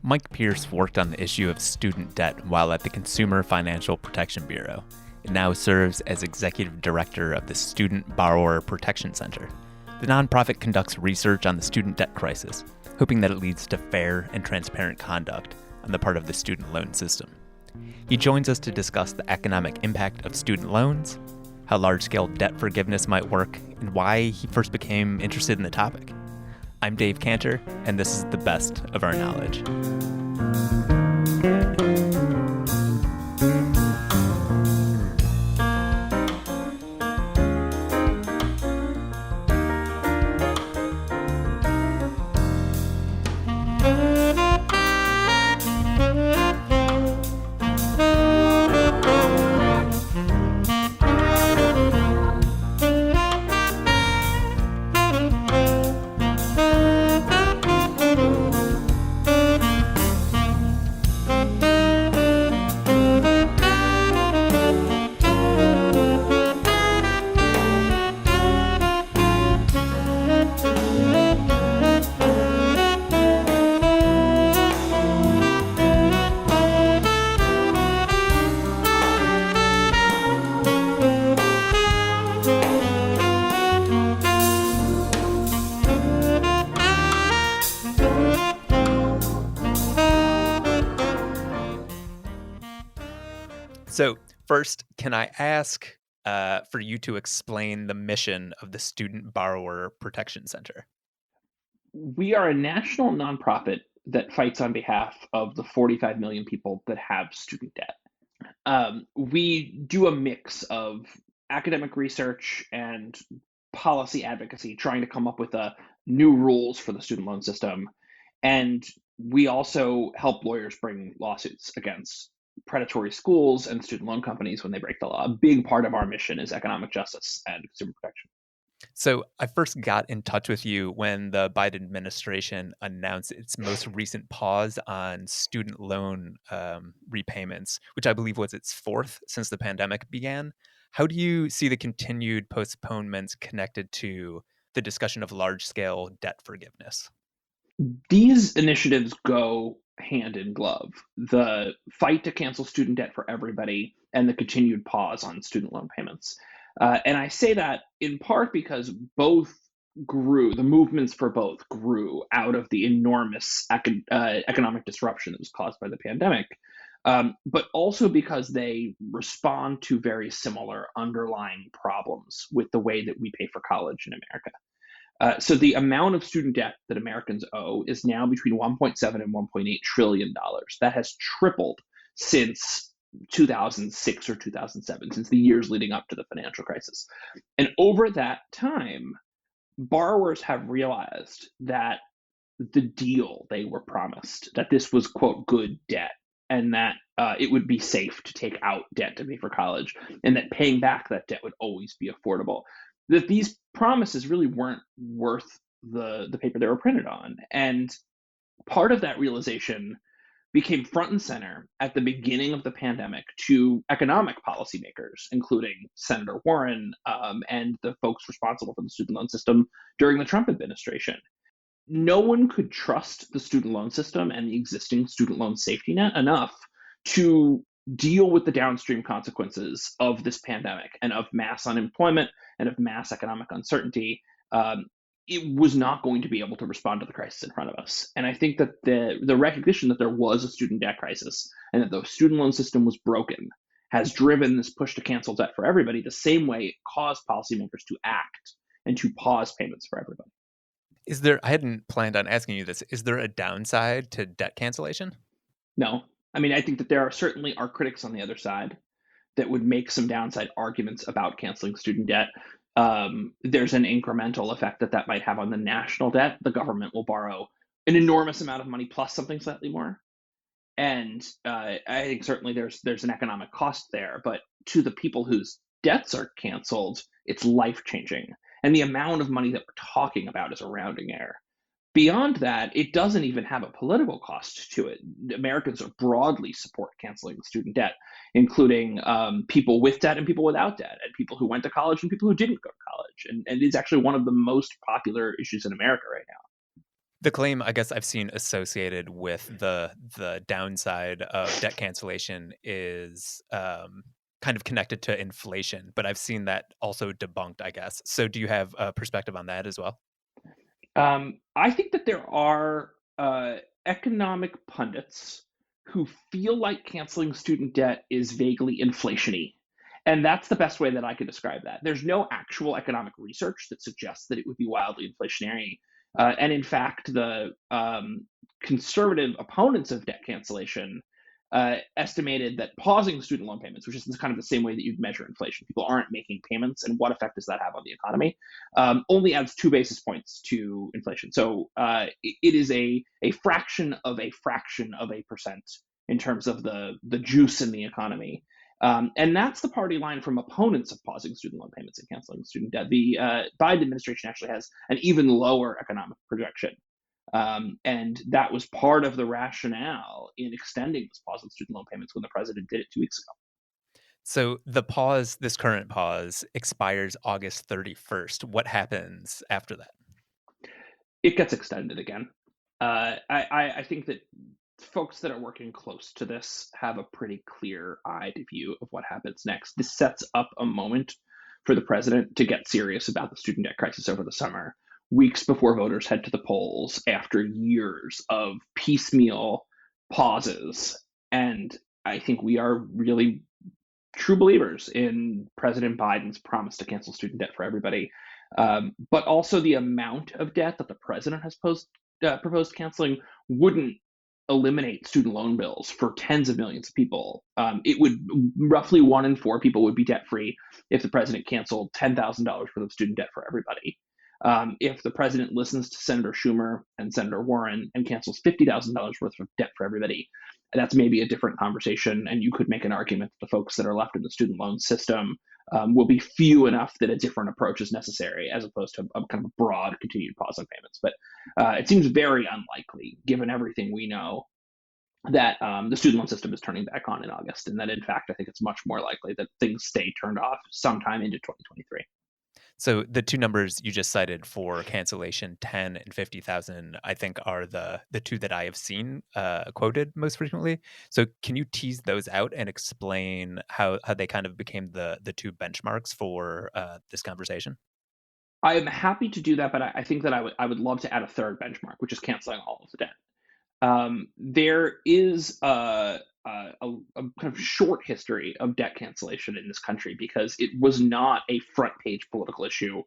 Mike Pierce worked on the issue of student debt while at the Consumer Financial Protection Bureau and now serves as executive director of the Student Borrower Protection Center. The nonprofit conducts research on the student debt crisis, hoping that it leads to fair and transparent conduct on the part of the student loan system. He joins us to discuss the economic impact of student loans, how large-scale debt forgiveness might work, and why he first became interested in the topic. I'm Dave Cantor, and this is the best of our knowledge. So first, can I ask for you to explain the mission of the Student Borrower Protection Center? We are a national nonprofit that fights on behalf of the 45 million people that have student debt. We do a mix of academic research and policy advocacy, trying to come up with new rules for the student loan system. And we also help lawyers bring lawsuits against predatory schools and student loan companies when they break the law. A big part of our mission is economic justice and consumer protection. So I first got in touch with you when the Biden administration announced its most recent pause on student loan repayments, which I believe was its fourth since the pandemic began. How do you see the continued postponements connected to the discussion of large-scale debt forgiveness? These initiatives go hand in glove. The fight to cancel student debt for everybody and the continued pause on student loan payments. And I say that in part because both grew, the movements for both grew out of the enormous economic disruption that was caused by the pandemic, but also because they respond to very similar underlying problems with the way that we pay for college in America. So the amount of student debt that Americans owe is now between 1.7 and 1.8 trillion dollars. That has tripled since 2006 or 2007, since the years leading up to the financial crisis. And over that time, borrowers have realized that the deal they were promised, that this was, quote, good debt, and that it would be safe to take out debt to pay for college, and that paying back that debt would always be affordable, that these promises really weren't worth the paper they were printed on. And part of that realization became front and center at the beginning of the pandemic to economic policymakers, including Senator Warren and the folks responsible for the student loan system during the Trump administration. No one could trust the student loan system and the existing student loan safety net enough to deal with the downstream consequences of this pandemic and of mass unemployment and of mass economic uncertainty. It was not going to be able to respond to the crisis in front of us. And I think that the recognition that there was a student debt crisis and that the student loan system was broken has driven this push to cancel debt for everybody the same way it caused policymakers to act and to pause payments for everybody. I hadn't planned on asking you this, is there a downside to debt cancellation? No. I mean, I think that there certainly are critics on the other side that would make some downside arguments about canceling student debt. There's an incremental effect that might have on the national debt. The government will borrow an enormous amount of money plus something slightly more. And I think certainly there's an economic cost there. But to the people whose debts are canceled, it's life-changing. And the amount of money that we're talking about is a rounding error. Beyond that, it doesn't even have a political cost to it. Americans broadly support canceling student debt, including people with debt and people without debt, and people who went to college and people who didn't go to college. And it's actually one of the most popular issues in America right now. The claim I guess I've seen associated with the downside of debt cancellation is, kind of connected to inflation, but I've seen that also debunked, I guess. So do you have a perspective on that as well? I think that there are economic pundits who feel like canceling student debt is vaguely inflationy. And that's the best way that I could describe that. There's no actual economic research that suggests that it would be wildly inflationary. And in fact, the conservative opponents of debt cancellation estimated that pausing student loan payments, which is kind of the same way that you'd measure inflation, people aren't making payments, and what effect does that have on the economy? Only adds 2 basis points to inflation. So it is a fraction of a fraction of a percent in terms of the juice in the economy. And that's the party line from opponents of pausing student loan payments and canceling student debt. The Biden administration actually has an even lower economic projection. And that was part of the rationale in extending this pause on student loan payments when the president did it 2 weeks ago. So the pause, this current pause, expires August 31st. What happens after that? It gets extended again. I think that folks that are working close to this have a pretty clear-eyed view of what happens next. This sets up a moment for the president to get serious about the student debt crisis over the summer, weeks before voters head to the polls after years of piecemeal pauses. And I think we are really true believers in President Biden's promise to cancel student debt for everybody, but also the amount of debt that the president has proposed canceling wouldn't eliminate student loan bills for tens of millions of people. It would roughly 1 in 4 people would be debt free if the president canceled $10,000 worth of student debt for everybody. If the president listens to Senator Schumer and Senator Warren and cancels $50,000 worth of debt for everybody, that's maybe a different conversation. And you could make an argument that the folks that are left in the student loan system will be few enough that a different approach is necessary, as opposed to a kind of broad continued pause on payments. But it seems very unlikely, given everything we know, that the student loan system is turning back on in August, and that in fact, I think it's much more likely that things stay turned off sometime into 2023. So the two numbers you just cited for cancellation, 10 and 50,000, I think are the two that I have seen quoted most frequently. So can you tease those out and explain how they kind of became the two benchmarks for this conversation? I am happy to do that, but I think that I would love to add a third benchmark, which is canceling all of the debt. There is a kind of short history of debt cancellation in this country because it was not a front page political issue,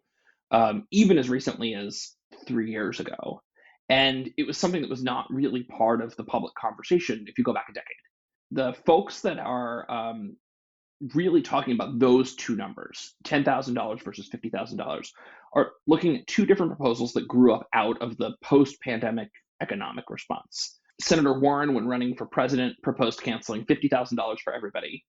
even as recently as 3 years ago. And it was something that was not really part of the public conversation if you go back a decade. The folks that are really talking about those two numbers, $10,000 versus $50,000, are looking at two different proposals that grew up out of the post pandemic economic response. Senator Warren, when running for president, proposed canceling $50,000 for everybody.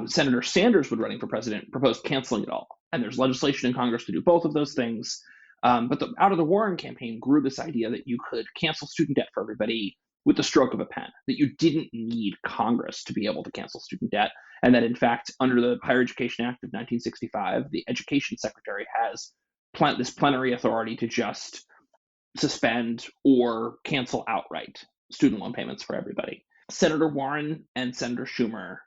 Senator Sanders, when running for president, proposed canceling it all. And there's legislation in Congress to do both of those things. But out of the Warren campaign grew this idea that you could cancel student debt for everybody with the stroke of a pen, that you didn't need Congress to be able to cancel student debt, and that in fact, under the Higher Education Act of 1965, the education secretary has this plenary authority to just suspend or cancel outright student loan payments for everybody. Senator Warren and Senator Schumer,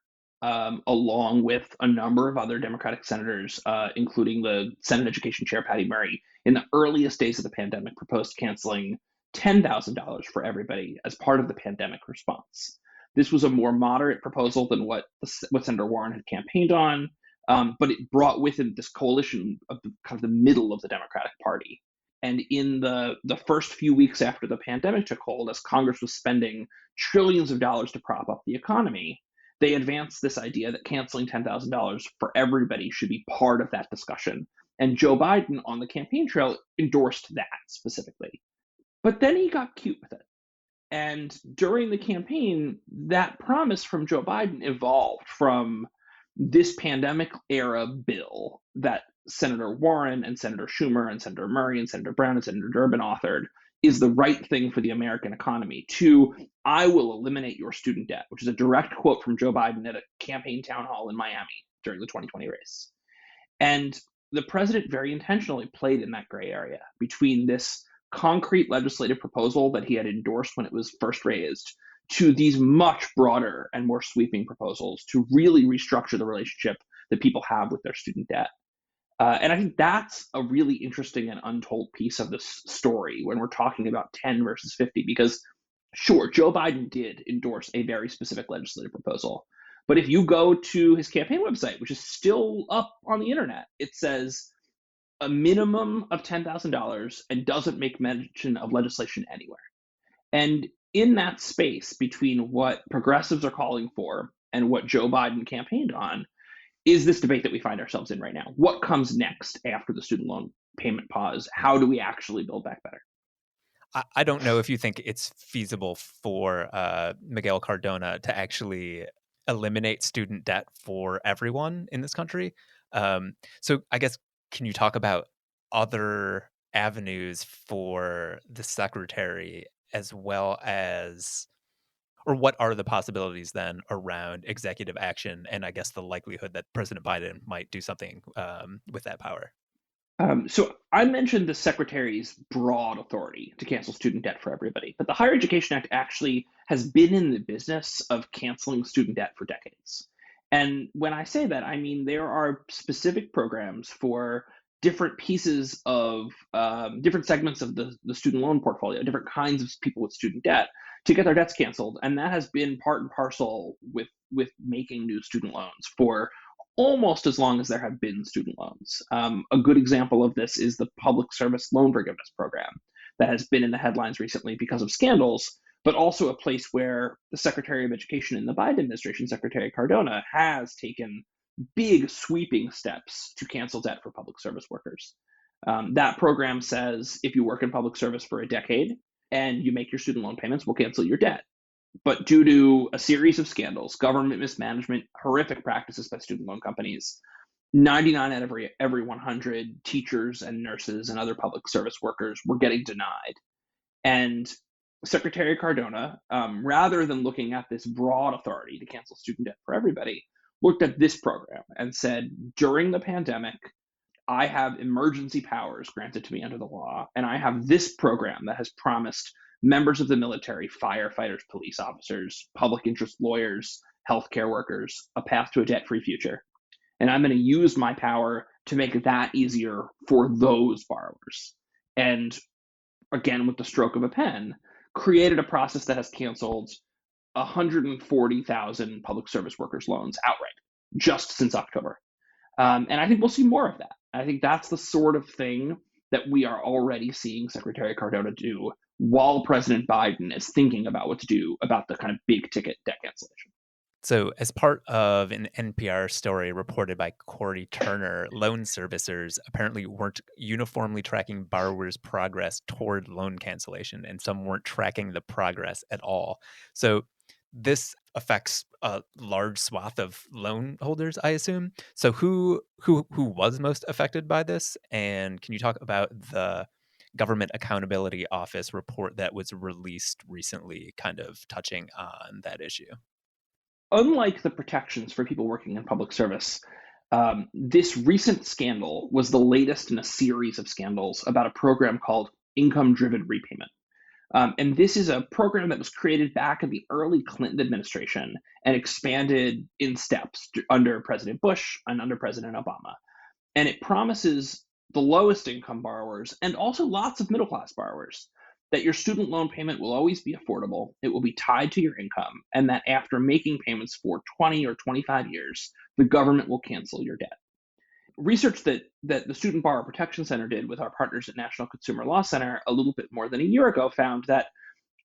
along with a number of other Democratic senators, including the Senate Education Chair Patty Murray, in the earliest days of the pandemic, proposed canceling $10,000 for everybody as part of the pandemic response. This was a more moderate proposal than what Senator Warren had campaigned on, but it brought with it this coalition of kind of the middle of the Democratic Party. And in the first few weeks after the pandemic took hold, as Congress was spending trillions of dollars to prop up the economy, they advanced this idea that canceling $10,000 for everybody should be part of that discussion. And Joe Biden on the campaign trail endorsed that specifically. But then he got cute with it. And during the campaign, that promise from Joe Biden evolved from this pandemic era bill that Senator Warren and Senator Schumer and Senator Murray and Senator Brown and Senator Durbin authored is the right thing for the American economy, to I will eliminate your student debt, which is a direct quote from Joe Biden at a campaign town hall in Miami during the 2020 race. And the president very intentionally played in that gray area between this concrete legislative proposal that he had endorsed when it was first raised to these much broader and more sweeping proposals to really restructure the relationship that people have with their student debt. And I think that's a really interesting and untold piece of this story when we're talking about 10 versus 50, because sure, Joe Biden did endorse a very specific legislative proposal. But if you go to his campaign website, which is still up on the internet, it says a minimum of $10,000 and doesn't make mention of legislation anywhere. And in that space between what progressives are calling for and what Joe Biden campaigned on is this debate that we find ourselves in right now. What comes next after the student loan payment pause? How do we actually build back better? I don't know if you think it's feasible for Miguel Cardona to actually eliminate student debt for everyone in this country. So I guess, can you talk about other avenues for the secretary, as well as, or what are the possibilities then around executive action, and I guess the likelihood that President Biden might do something with that power? So I mentioned the secretary's broad authority to cancel student debt for everybody, but the Higher Education Act actually has been in the business of canceling student debt for decades. And when I say that, I mean there are specific programs for different pieces of different segments of the student loan portfolio, different kinds of people with student debt to get their debts canceled. And that has been part and parcel with making new student loans for almost as long as there have been student loans. A good example of this is the Public Service Loan Forgiveness Program that has been in the headlines recently because of scandals, but also a place where the Secretary of Education in the Biden administration, Secretary Cardona, has taken big sweeping steps to cancel debt for public service workers. That program says if you work in public service for a decade and you make your student loan payments, we'll cancel your debt. But due to a series of scandals, government mismanagement, horrific practices by student loan companies, 99 out of every 100 teachers and nurses and other public service workers were getting denied. And Secretary Cardona, rather than looking at this broad authority to cancel student debt for everybody, looked at this program and said, during the pandemic, I have emergency powers granted to me under the law, and I have this program that has promised members of the military, firefighters, police officers, public interest lawyers, healthcare workers, a path to a debt-free future. And I'm going to use my power to make that easier for those borrowers. And again, with the stroke of a pen, created a process that has canceled 140,000 public service workers' loans outright just since October. And I think we'll see more of that. I think that's the sort of thing that we are already seeing Secretary Cardona do while President Biden is thinking about what to do about the kind of big ticket debt cancellation. So, as part of an NPR story reported by Cory Turner, loan servicers apparently weren't uniformly tracking borrowers' progress toward loan cancellation, and some weren't tracking the progress at all. So, this affects a large swath of loan holders, I assume. So, who was most affected by this? And can you talk about the Government Accountability Office report that was released recently, kind of touching on that issue? Unlike the protections for people working in public service, this recent scandal was the latest in a series of scandals about a program called IncomeDriven Repayment. And this is a program that was created back in the early Clinton administration and expanded in steps under President Bush and under President Obama. And it promises the lowest income borrowers and also lots of middle class borrowers that your student loan payment will always be affordable, it will be tied to your income, and that after making payments for 20 or 25 years, the government will cancel your debt. Research that the Student Borrower Protection Center did with our partners at National Consumer Law Center a little bit more than a year ago found that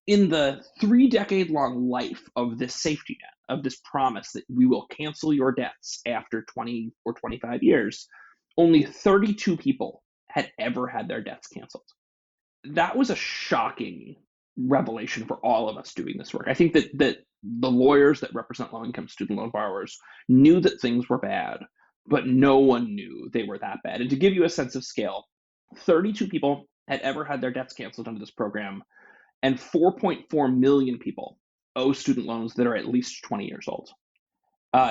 in the 3-decade-long life of this safety net, of this promise that we will cancel your debts after 20 or 25 years, only 32 people had ever had their debts canceled. That was a shocking revelation for all of us doing this work. I think that the lawyers that represent low-income student loan borrowers knew that things were bad, but no one knew they were that bad. And to give you a sense of scale, 32 people had ever had their debts canceled under this program, and 4.4 million people owe student loans that are at least 20 years old.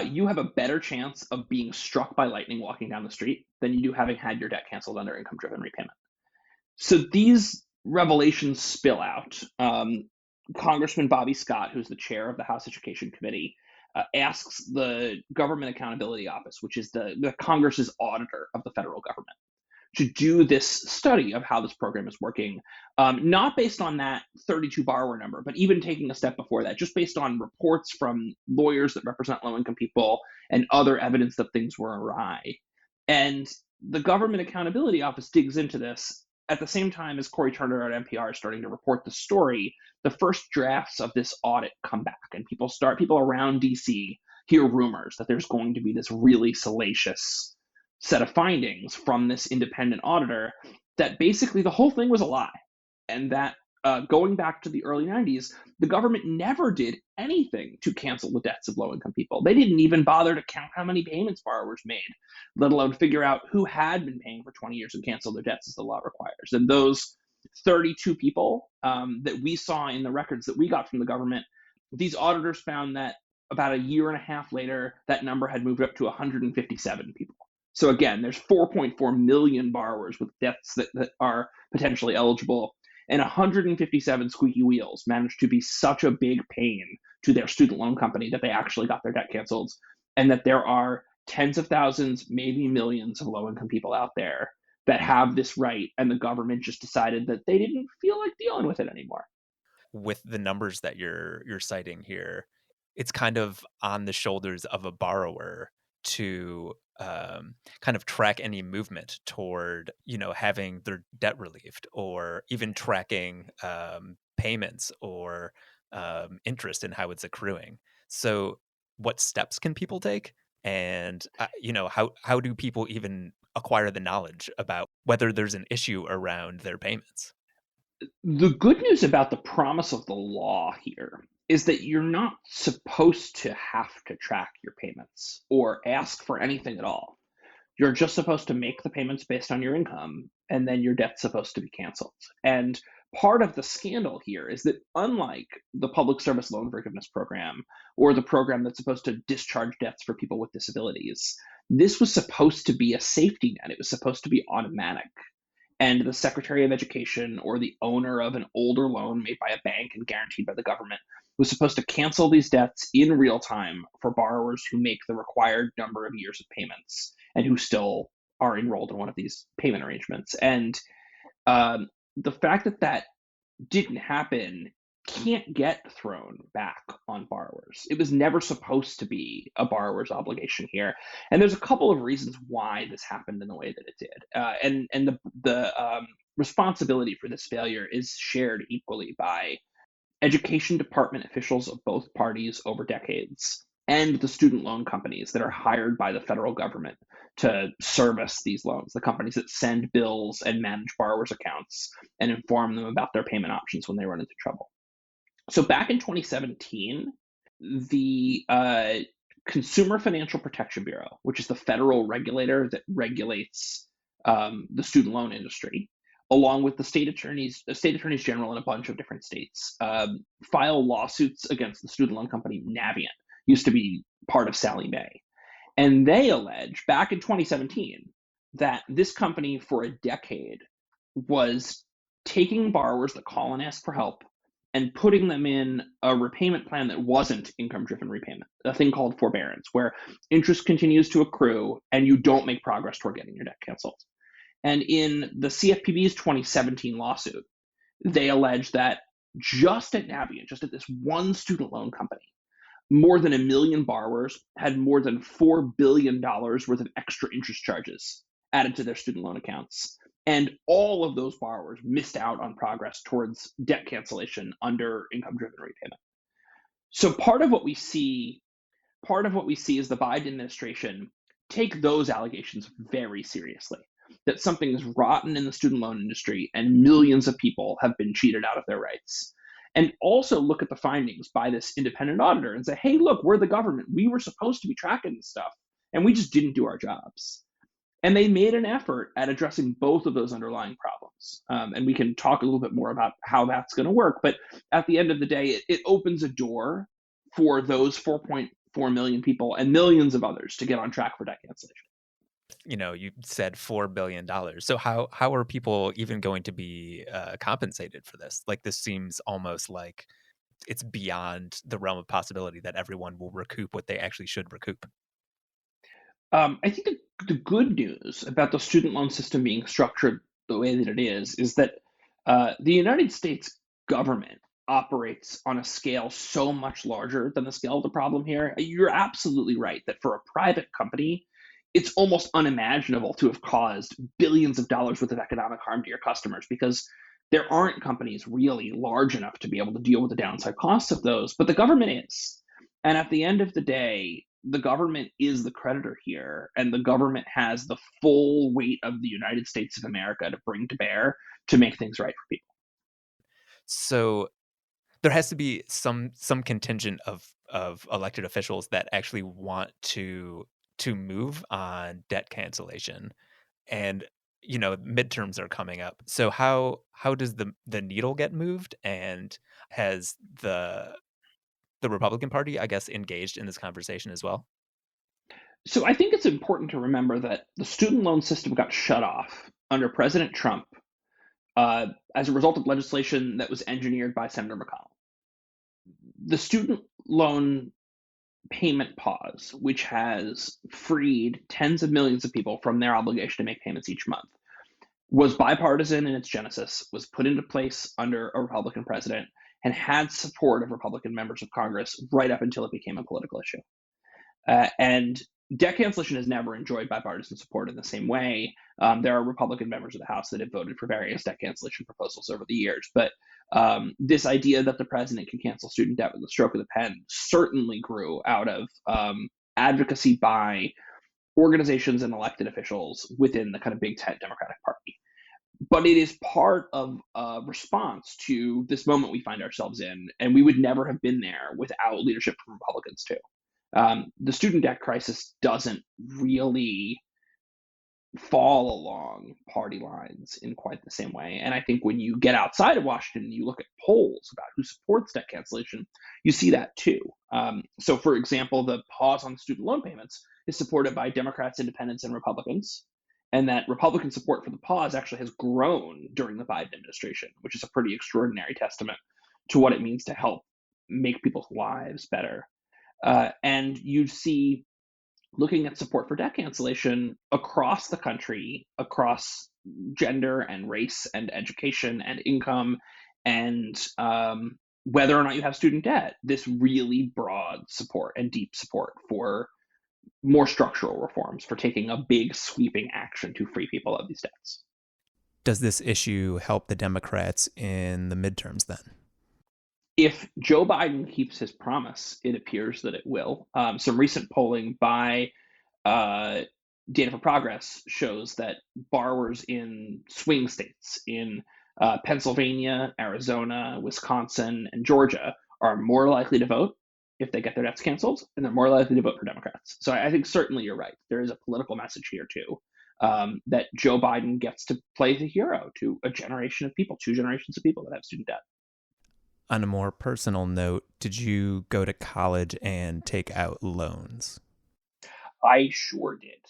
You have a better chance of being struck by lightning walking down the street than you do having had your debt canceled under income-driven repayment. So these revelations spill out. Congressman Bobby Scott, who's the chair of the House Education Committee, asks the Government Accountability Office, which is the Congress's auditor of the federal government, to do this study of how this program is working, not based on that 32 borrower number, but even taking a step before that, just based on reports from lawyers that represent low-income people and other evidence that things were awry. And the Government Accountability Office digs into this at the same time as Cory Turner at NPR is starting to report the story. The first drafts of this audit come back, and people around DC hear rumors that there's going to be this really salacious set of findings from this independent auditor, that basically the whole thing was a lie, and that going back to the early 90s, the government never did anything to cancel the debts of low-income people. They didn't even bother to count how many payments borrowers made, let alone figure out who had been paying for 20 years and cancel their debts as the law requires. And those 32 people that we saw in the records that we got from the government, these auditors found that about a year and a half later, that number had moved up to 157 people. So again, there's 4.4 million borrowers with debts that are potentially eligible, and 157 squeaky wheels managed to be such a big pain to their student loan company that they actually got their debt canceled, and that there are tens of thousands, maybe millions of low-income people out there that have this right, and the government just decided that they didn't feel like dealing with it anymore. With the numbers that you're citing here, it's kind of on the shoulders of a borrower to kind of track any movement toward, having their debt relieved, or even tracking payments or interest and how it's accruing. So what steps can people take? And, how do people even acquire the knowledge about whether there's an issue around their payments? The good news about the promise of the law here is that you're not supposed to have to track your payments or ask for anything at all. You're just supposed to make the payments based on your income, and then your debt's supposed to be canceled. And part of the scandal here is that, unlike the Public Service Loan Forgiveness Program or the program that's supposed to discharge debts for people with disabilities, this was supposed to be a safety net. It was supposed to be automatic. And the Secretary of Education, or the owner of an older loan made by a bank and guaranteed by the government, was supposed to cancel these debts in real time for borrowers who make the required number of years of payments and who still are enrolled in one of these payment arrangements. And the fact that that didn't happen can't get thrown back on borrowers. It was never supposed to be a borrower's obligation here. And there's a couple of reasons why this happened in the way that it did. And the responsibility for this failure is shared equally by education department officials of both parties over decades, and the student loan companies that are hired by the federal government to service these loans, the companies that send bills and manage borrowers' accounts and inform them about their payment options when they run into trouble. So back in 2017, the Consumer Financial Protection Bureau, which is the federal regulator that regulates the student loan industry, along with the state attorneys general in a bunch of different states, file lawsuits against the student loan company Navient, used to be part of Sallie Mae. And they allege back in 2017 that this company for a decade was taking borrowers that call and ask for help and putting them in a repayment plan that wasn't income-driven repayment, a thing called forbearance, where interest continues to accrue and you don't make progress toward getting your debt canceled. And in the CFPB's 2017 lawsuit, they allege that just at Navient, just at this one student loan company, more than 1 million borrowers had more than $4 billion worth of extra interest charges added to their student loan accounts. And all of those borrowers missed out on progress towards debt cancellation under income-driven repayment. So part of what we see is the Biden administration take those allegations very seriously, that something is rotten in the student loan industry and millions of people have been cheated out of their rights. And also look at the findings by this independent auditor and say, hey, look, we're the government. We were supposed to be tracking this stuff, and we just didn't do our jobs. And they made an effort at addressing both of those underlying problems. And we can talk a little bit more about how that's going to work. But at the end of the day, it opens a door for those 4.4 million people and millions of others to get on track for debt cancellation. You said $4 billion. So how are people even going to be compensated for this? Like, this seems almost like it's beyond the realm of possibility that everyone will recoup what they actually should recoup. I think the good news about the student loan system being structured the way that it is that the United States government operates on a scale so much larger than the scale of the problem here. You're absolutely right that for a private company, it's almost unimaginable to have caused billions of dollars worth of economic harm to your customers because there aren't companies really large enough to be able to deal with the downside costs of those, but the government is. And at the end of the day, the government is the creditor here, and the government has the full weight of the United States of America to bring to bear to make things right for people. So there has to be some contingent of elected officials that actually want to move on debt cancellation. And midterms are coming up. So how does the needle get moved? And has the Republican Party, I guess, engaged in this conversation as well? So I think it's important to remember that the student loan system got shut off under President Trump as a result of legislation that was engineered by Senator McConnell. The student loan payment pause, which has freed tens of millions of people from their obligation to make payments each month, was bipartisan in its genesis, was put into place under a Republican president, and had support of Republican members of Congress right up until it became a political issue. And debt cancellation has never enjoyed bipartisan support in the same way. There are Republican members of the House that have voted for various debt cancellation proposals over the years. But this idea that the president can cancel student debt with a stroke of the pen certainly grew out of advocacy by organizations and elected officials within the kind of big tent Democratic Party. But it is part of a response to this moment we find ourselves in, and we would never have been there without leadership from Republicans too. The student debt crisis doesn't really fall along party lines in quite the same way. And I think when you get outside of Washington and you look at polls about who supports debt cancellation, you see that too. So, for example, the pause on student loan payments is supported by Democrats, Independents, and Republicans. And that Republican support for the pause actually has grown during the Biden administration, which is a pretty extraordinary testament to what it means to help make people's lives better. And you see, looking at support for debt cancellation across the country, across gender and race and education and income, and whether or not you have student debt, this really broad support and deep support for more structural reforms, for taking a big sweeping action to free people of these debts. Does this issue help the Democrats in the midterms then? If Joe Biden keeps his promise, it appears that it will. Some recent polling by uh, Data for Progress shows that borrowers in swing states, in Pennsylvania, Arizona, Wisconsin, and Georgia, are more likely to vote if they get their debts canceled, and they're more likely to vote for Democrats. So I think certainly you're right. There is a political message here too, that Joe Biden gets to play the hero to a generation of people, two generations of people that have student debt. On a more personal note, did you go to college and take out loans? I sure did.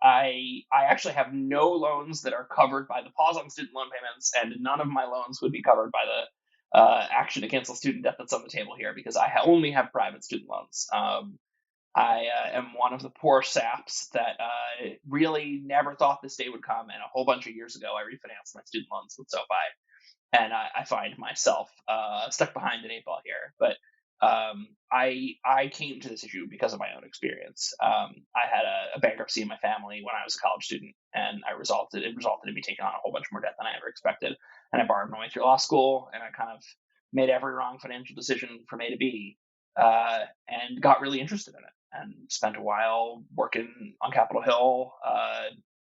I actually have no loans that are covered by the pause on student loan payments, and none of my loans would be covered by the action to cancel student debt that's on the table here because I only have private student loans. I am one of the poor saps that really never thought this day would come, and a whole bunch of years ago, I refinanced my student loans with SoFi, and I find myself stuck behind an eight ball here. But I came to this issue because of my own experience. I had a bankruptcy in my family when I was a college student, and it resulted in me taking on a whole bunch more debt than I ever expected. And I borrowed my way through law school, and I kind of made every wrong financial decision from A to B, and got really interested in it, and spent a while working on Capitol Hill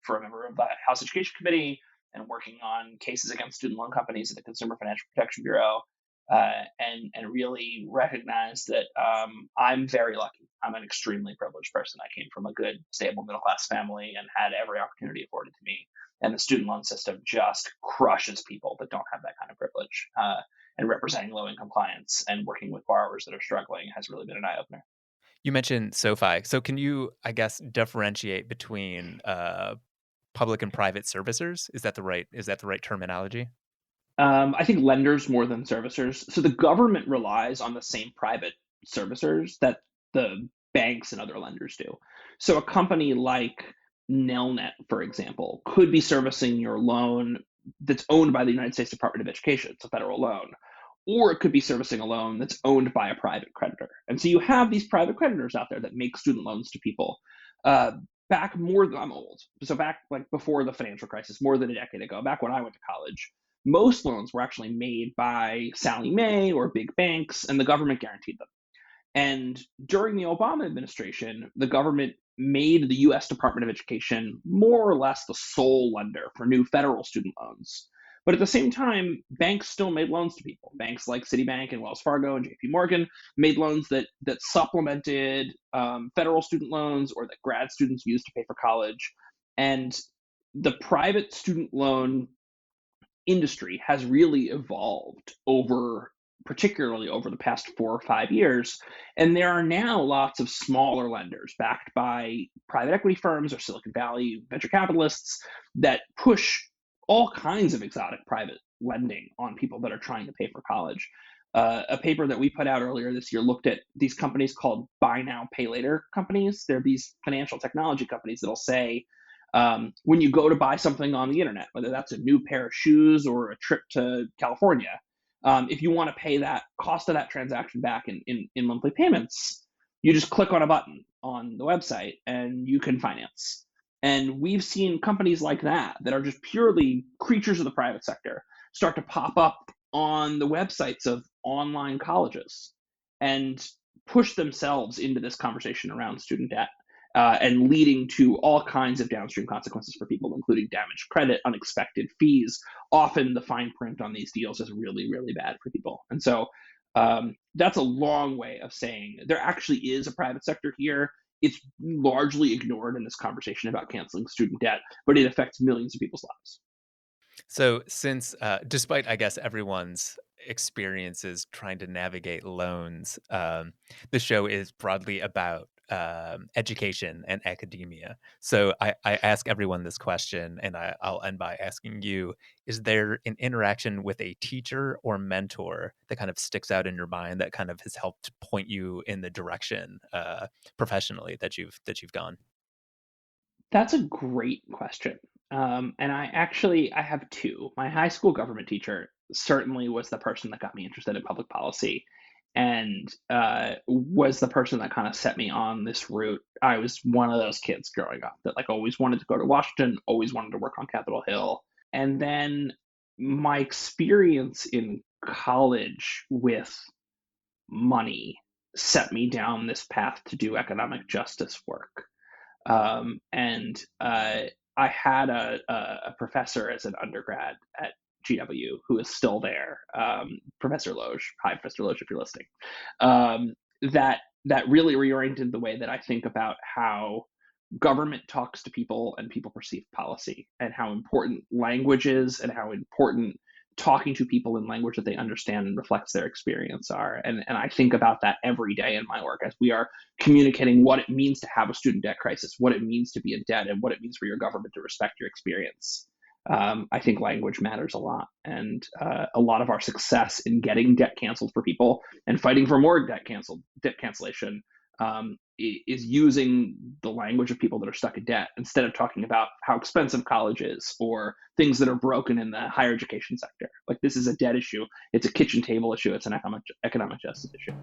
for a member of the House Education Committee and working on cases against student loan companies at the Consumer Financial Protection Bureau, and really recognize that I'm very lucky. I'm an extremely privileged person. I came from a good, stable middle class family and had every opportunity afforded to me. And the student loan system just crushes people that don't have that kind of privilege. And representing low income clients and working with borrowers that are struggling has really been an eye opener. You mentioned SoFi. So can you, I guess, differentiate between public and private servicers? Is that the right terminology? I think lenders more than servicers. So the government relies on the same private servicers that the banks and other lenders do. So a company like Nelnet, for example, could be servicing your loan that's owned by the United States Department of Education. It's a federal loan. Or it could be servicing a loan that's owned by a private creditor. And so you have these private creditors out there that make student loans to people. Uh, I'm old. So back like before the financial crisis, more than a decade ago, back when I went to college, most loans were actually made by Sallie Mae or big banks, and the government guaranteed them. And during the Obama administration, the government made the US Department of Education more or less the sole lender for new federal student loans. But at the same time, banks still made loans to people. Banks like Citibank and Wells Fargo and JP Morgan made loans that supplemented federal student loans or that grad students used to pay for college. And the private student loan industry has really evolved particularly over the past 4 or 5 years. And there are now lots of smaller lenders backed by private equity firms or Silicon Valley venture capitalists that push all kinds of exotic private lending on people that are trying to pay for college. A paper that we put out earlier this year looked at these companies called buy now, pay later companies. They're these financial technology companies that'll say, when you go to buy something on the internet, whether that's a new pair of shoes or a trip to California, if you want to pay that cost of that transaction back in monthly payments, you just click on a button on the website and you can finance. And we've seen companies like that are just purely creatures of the private sector start to pop up on the websites of online colleges and push themselves into this conversation around student debt. And leading to all kinds of downstream consequences for people, including damaged credit, unexpected fees. Often the fine print on these deals is really, really bad for people. And so that's a long way of saying there actually is a private sector here. It's largely ignored in this conversation about canceling student debt, but it affects millions of people's lives. So since, despite, I guess, everyone's experiences trying to navigate loans, the show is broadly about education and academia. So I ask everyone this question, and I'll end by asking you, is there an interaction with a teacher or mentor that kind of sticks out in your mind that kind of has helped point you in the direction professionally that you've gone? That's a great question. And I have two. My high school government teacher certainly was the person that got me interested in public policy and was the person that kind of set me on this route. I was one of those kids growing up that like always wanted to go to Washington, always wanted to work on Capitol Hill. And then my experience in college with money set me down this path to do economic justice work. And I had a professor as an undergrad at GW who is still there, Professor Loge. Hi, Professor Loge, if you're listening. That really reoriented the way that I think about how government talks to people and people perceive policy, and how important language is, and how important talking to people in language that they understand and reflects their experience are. And I think about that every day in my work as we are communicating what it means to have a student debt crisis, what it means to be in debt, and what it means for your government to respect your experience. I think language matters a lot. And a lot of our success in getting debt canceled for people and fighting for more debt cancellation is using the language of people that are stuck in debt instead of talking about how expensive college is or things that are broken in the higher education sector. Like, this is a debt issue. It's a kitchen table issue. It's an economic justice issue.